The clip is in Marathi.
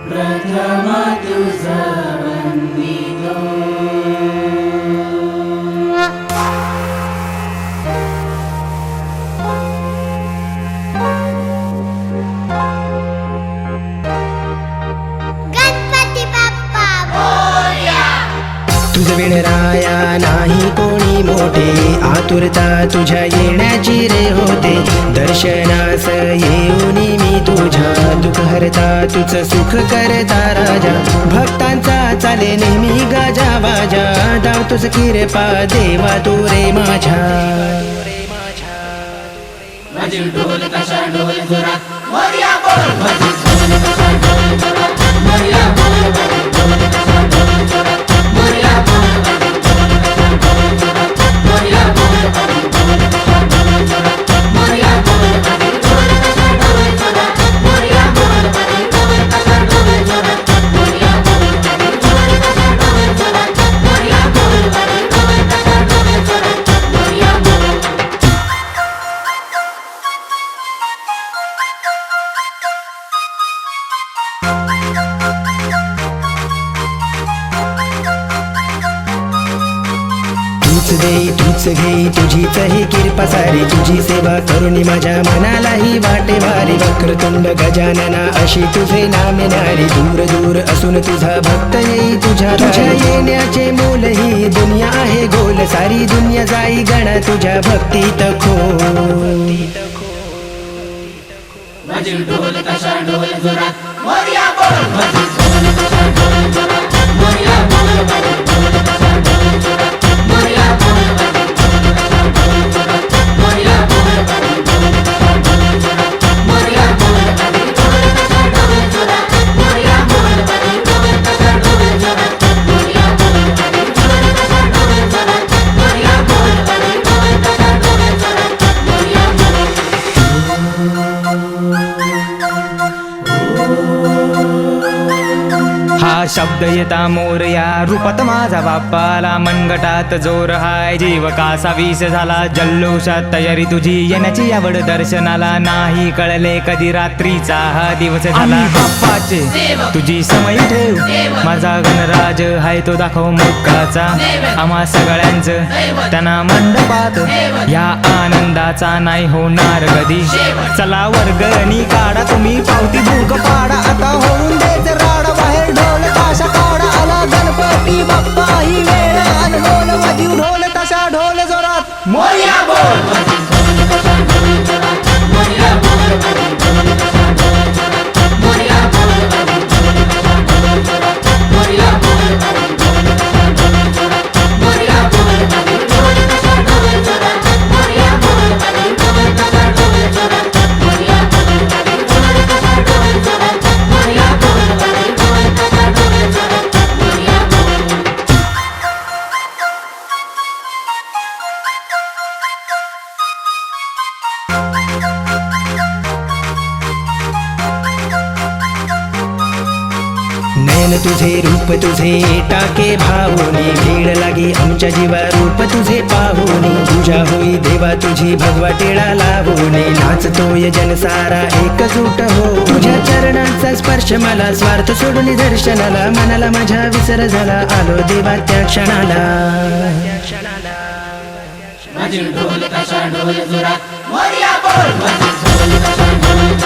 प्रथम तुझा वंदितो गणपती बाप्पा मोरया। तुझ विणराया नाही कोणी मोठे, आतुरता तुझ्या येण्याची रे होते। दर्शनास येऊन मी तुझ्या, दुःख हरता तुझ सुख करता राजा। भक्तांचा चाले नेहमी गाजा वाजा, दाव तुझ किरपा देवा तू रे माझ्या। वाजिल ढोल ताशा ढोल जोरात मोरया बोल, वाजिल ढोल ताशा ढोल जोरात मोरया बोल, वाजिल ढोल ताशा ढोल जोरात मोरया बोल, वाजिल ढोल ताशा ढोल जोरात मोरया बोल, वाजिल ढोल ताशा ढोल जोरात मोरया बोल, वाजिल ढोल ताशा ढोल जोरात मोरया बोल, वाजिल ढोल ताशा ढोल जोरात मोरया बोल, वाजिल ढोल ताशा ढोल जोरात मोरया बोल, वाजिल ढोल ताशा ढोल जोरात मोरया बोल। तूच देई तूच घेई तुझीच ही कृपा सारी, तुझी सेवा करुणी माझ्या मनालाही वाटे भारी। वक्रतुंड गजानना अशी तुझे नामे नारी, दूर दूर असून तुझा भक्त येई तुझ्या। तुझ्या येण्याचे मोल ही दुनिया आहे गोल, सारी दुनिया जाई गणा तुझ्या भक्तीत खो। वाजिल ढोल ताशा ढोल जोरात मोरया बोल, वाजिल ढोल ताशा ढोल जोरात मोरया बोल, वाजिल ढोल ताशा ढोल जोरात मोरया बोल, वाजिल ढोल ताशा ढोल जोरात मोरया बोल, वाजिल ढोल ताशा ढोल जोरात मोरया बोल, वाजिल ढोल ताशा ढोल जोरात मोरया बोल, वाजिल ढोल ताशा ढोल जोरात मोरया बोल, वाजिल ढोल ताशा ढोल जोरात मोरया बोल, वाजिल ढोल ताशा ढोल जोरात मोरया बोल। हा शब्द येता मोरया रूपात माझा बाप्पाला, मनगटात जोर हाय जीव कासा वीस झाला। जल्लोषात तयारी तुझी येण्याची आवड दर्शनाला, नाही कळले कधी रात्रीचा हा दिवस झाला। बाप्पाचे तुझी समय ठेव, माझा गणराज हाय तो दाखव मुक्काचा। आम्हा सगळ्यांचं त्यांना मंडपात, या आनंदाचा नाही होणार कधी। चला वर्गणी काढा तुम्ही पावती भूक पाडा, आता होऊन देत राडा बाहेर ढोल ताशा काढा। आला गणपती बाप्पा ही वेळ अनमोल, वाजू ढोल ताशा ढोल जोरात मोरया बोल, वाजिल ढोल ताशा ढोल जोरात मोरया बोल, वाजिल ढोल ताशा ढोल जोरात मोरया बोल, वाजिल ढोल ताशा ढोल जोरात मोरया बोल, वाजिल ढोल ताशा ढोल जोरात मोरया बोल, वाजिल ढोल ताशा ढोल जोरात मोरया बोल, वाजिल ढोल ताशा ढोल जोरात मोरया बोल, वाजिल ढोल ताशा ढोल जोरात मोरया बोल, वाजिल ढोल ताशा ढोल जोरात मोरया बोल। नयन तुझे रूप तुझे टाके भावनी, भीड लागे आमच्या जीवा रूप तुझे पाहुनी। तुझ्या होई देवा तुझी भगवा टेळा लावूनी, नाचतोय जनसारा एकजूट हो। तुझ्या चरणांचा स्पर्श मला स्वार्थ सोडून दर्शनाला, मनाला माझ्या विसर झाला आलो देवा त्या क्षणाला। वाजिल ढोल ताशा ढोल जोरात मोरया बोल, वाजिल ढोल ताशा ढोल